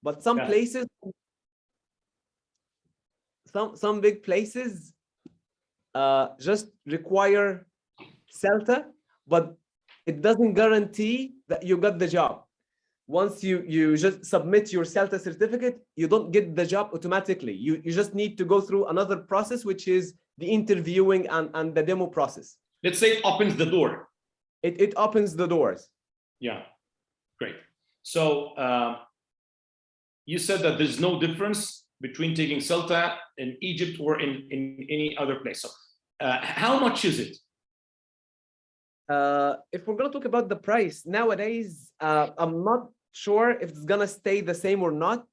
But some places, some big places just require CELTA, but it doesn't guarantee that you got the job. Once you just submit your CELTA certificate, you don't get the job automatically. You just need to go through another process, which is the interviewing and the demo process. Let's say it opens the door. It opens the doors. Yeah, great. So you said that there's no difference between taking CELTA in Egypt or in any other place. So how much is it? If we're going to talk about the price nowadays, I'm not sure if it's going to stay the same or not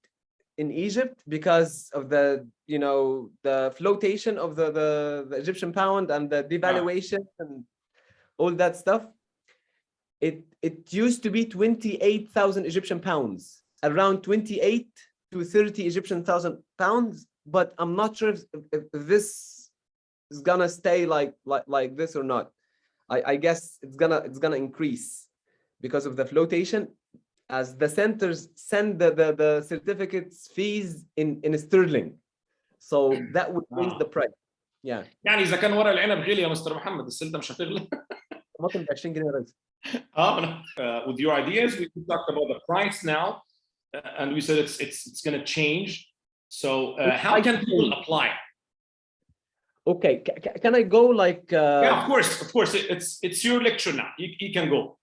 in Egypt because of the, you know, the flotation of the Egyptian pound and the devaluation and all that stuff. It used to be 28,000 Egyptian pounds, around 28 to 30 Egyptian thousand pounds, but I'm not sure if this is gonna stay like this or not. I guess it's gonna increase because of the flotation as the centers send the certificates fees in sterling, so that would raise the price. Yeah. يعني إذا كان ورق العنب غالي يا مستر محمد السلطة مش هتغلى. طماطم ب 20 جنيه يا ريس. With your ideas, we talked about the price now, and we said it's going to change. So how can people apply? Okay, can I go like? Yeah, of course. It's your lecture now. You can go.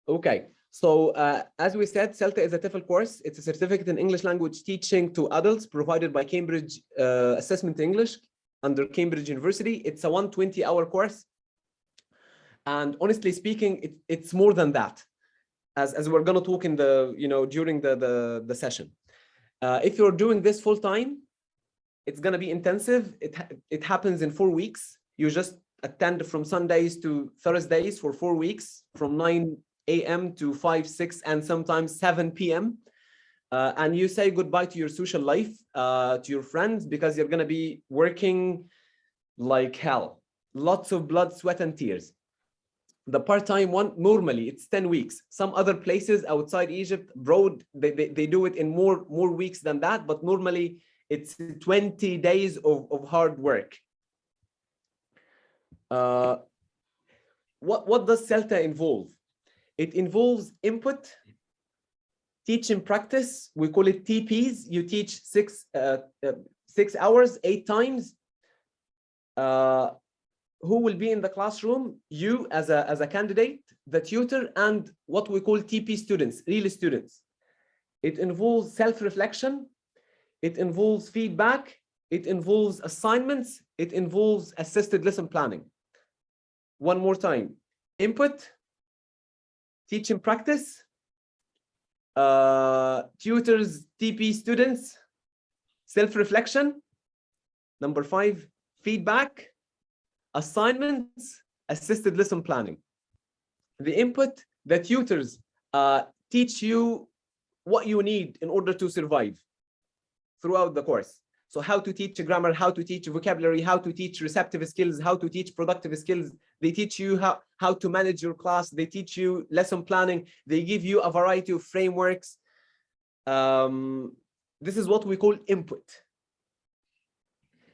Okay, so as we said, CELTA is a TEFL course. It's a certificate in English language teaching to adults provided by Cambridge Assessment English under Cambridge University. It's a 120-hour course. And honestly speaking, it's more than that, as we're going to talk in the, you know, during the session. If you're doing this full time, it's going to be intensive. It happens in 4 weeks. You just attend from Sundays to Thursdays for 4 weeks, from 9 a.m. to 5, 6, and sometimes 7 p.m. And you say goodbye to your social life, to your friends, because you're going to be working like hell. Lots of blood, sweat, and tears. The part-time one, normally it's 10 weeks. Some other places outside Egypt, abroad, they do it in more weeks than that, but normally it's 20 days of hard work. What does CELTA involve? It involves input, teach and practice. We call it TPs. You teach 6 hours, 8 times. Who will be in the classroom? You as a candidate, the tutor, and what we call TP students, real students. It involves self-reflection. It involves feedback. It involves assignments. It involves assisted lesson planning. One more time: input, teach and practice, tutors, TP students, self-reflection. Number 5, feedback, assignments, assisted lesson planning. The input, the tutors teach you what you need in order to survive throughout the course. So how to teach grammar, how to teach vocabulary, how to teach receptive skills, how to teach productive skills. They teach you how to manage your class. They teach you lesson planning. They give you a variety of frameworks. This is what we call input.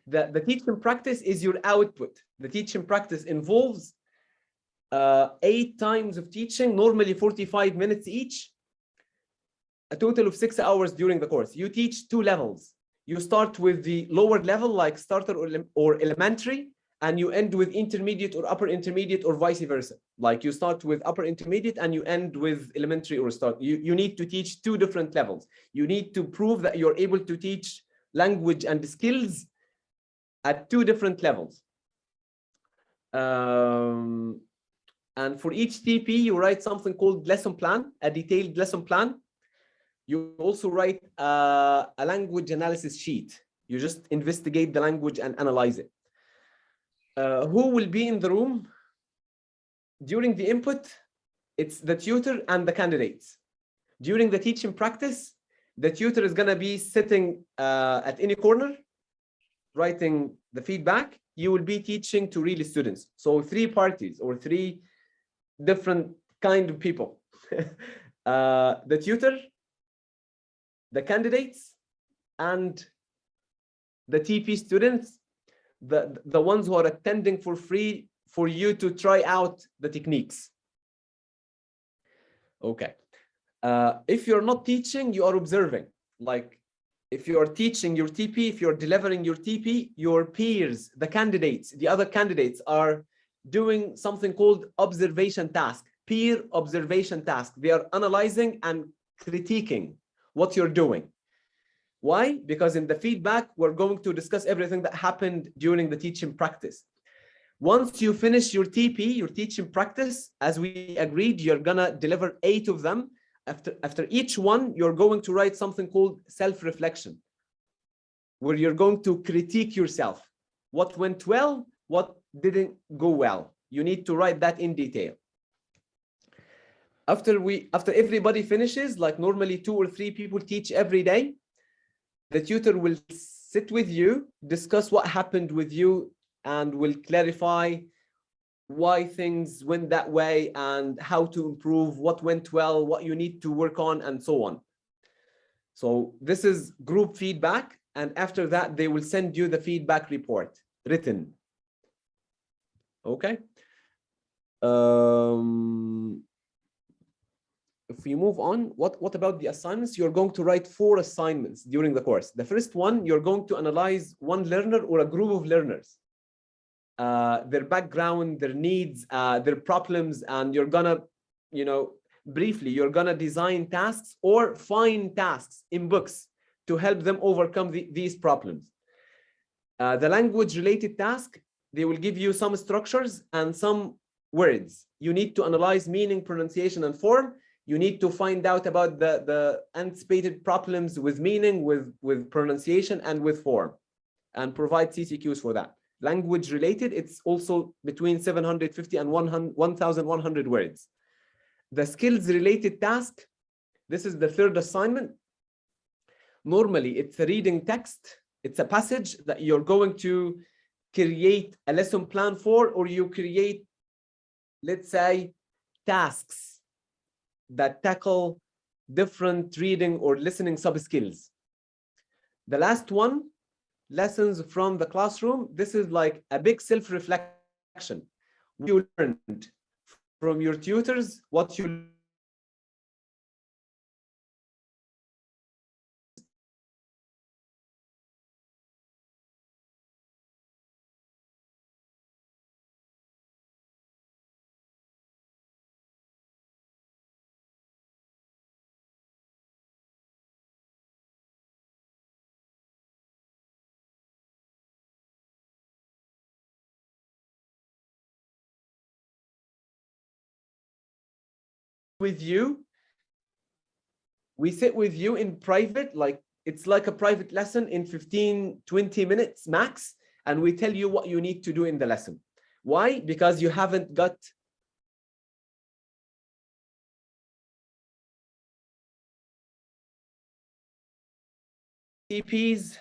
The teach and practice is your output. The teach and practice involves 8 times of teaching, normally 45 minutes each, a total of 6 hours during the course. You teach 2 levels. You start with the lower level, like starter or elementary, and you end with intermediate or upper intermediate, or vice versa. Like you start with upper intermediate and you end with elementary or start. You need to teach 2 different levels. You need to prove that you're able to teach language and skills at 2 different levels. And for each TP, you write something called lesson plan, a detailed lesson plan. You also write a language analysis sheet. You just investigate the language and analyze it. Who will be in the room during the input? It's the tutor and the candidates. During the teaching practice, the tutor is going to be sitting at any corner, writing the feedback. You will be teaching to real students. So 3 parties or 3 different kind of people. The tutor, the candidates and the TP students, the ones who are attending for free for you to try out the techniques. Okay. If you're not teaching, you are observing. Like if you're teaching your TP, if you're delivering your TP, your peers, the candidates, the other candidates are doing something called observation task, peer observation task. They are analyzing and critiquing what you're doing. Why? Because in the feedback, we're going to discuss everything that happened during the teaching practice. Once you finish your TP, your teaching practice, as we agreed, you're gonna deliver 8 of them. After each one, you're going to write something called self-reflection, where you're going to critique yourself. What went well, what didn't go well. You need to write that in detail. After everybody finishes, like normally 2 or 3 people teach every day, the tutor will sit with you, discuss what happened with you, and will clarify why things went that way and how to improve, what went well, what you need to work on, and so on. So this is group feedback. And after that, they will send you the feedback report written. Okay. If we move on, what about the assignments? You're going to write 4 assignments during the course. The first one, you're going to analyze one learner or a group of learners, their background, their needs, their problems, and you're gonna, briefly, you're gonna design tasks or find tasks in books to help them overcome these problems. The language-related task, they will give you some structures and some words. You need to analyze meaning, pronunciation, and form. You need to find out about the anticipated problems with meaning, with pronunciation, and with form, and provide CCQs for that. Language related, it's also between 750 and 1,100 words. The skills related task, this is the 3rd assignment. Normally, it's a reading text. It's a passage that you're going to create a lesson plan for, or you create, let's say, tasks that tackle different reading or listening sub-skills. The last one, lessons from the classroom. This is like a big self-reflection. What you learned from your tutors, what you with you. We sit with you in private, like it's like a private lesson in 15-20 minutes max, and we tell you what you need to do in the lesson. Why? Because you haven't got TPs,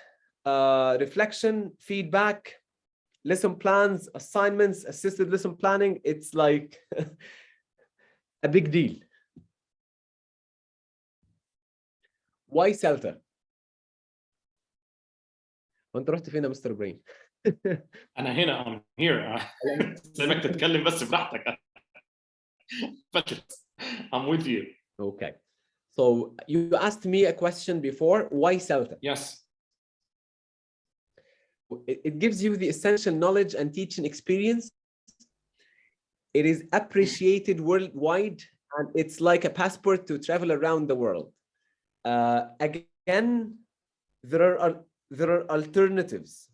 reflection, feedback, lesson plans, assignments, assisted lesson planning. It's like a big deal. Why CELTA? وانت رحت فين يا مستر ابراهيم؟ انا هنا I'm here. سيبك تتكلم بس براحتك. I'm with you. Okay. So you asked me a question before, why CELTA? Yes. It gives you the essential knowledge and teaching experience. It is appreciated worldwide, and it's like a passport to travel around the world. Again, there are alternatives.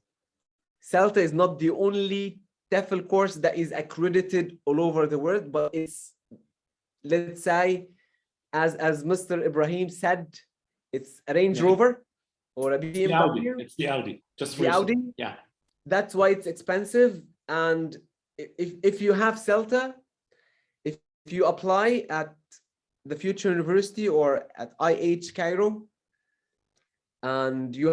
CELTA is not the only TEFL course that is accredited all over the world, but it's, let's say, as Mr. Ibrahim said, it's a Range Rover or a BMW. It's the Audi. Just for the Audi. Yeah. That's why it's expensive. And if you have CELTA, if you apply at the Future University or at IH Cairo, and you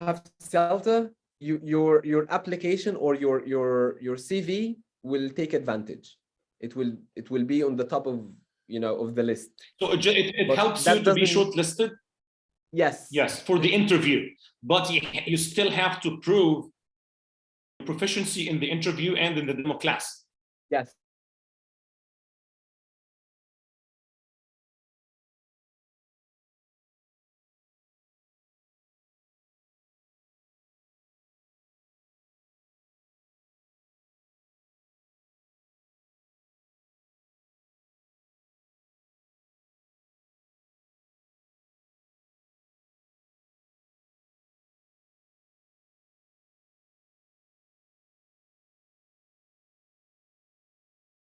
have CELTA, your application or your CV will take advantage. It will be on the top of of the list. So it helps you to be shortlisted. Yes. Yes, for the interview, but you still have to prove proficiency in the interview and in the demo class. Yes.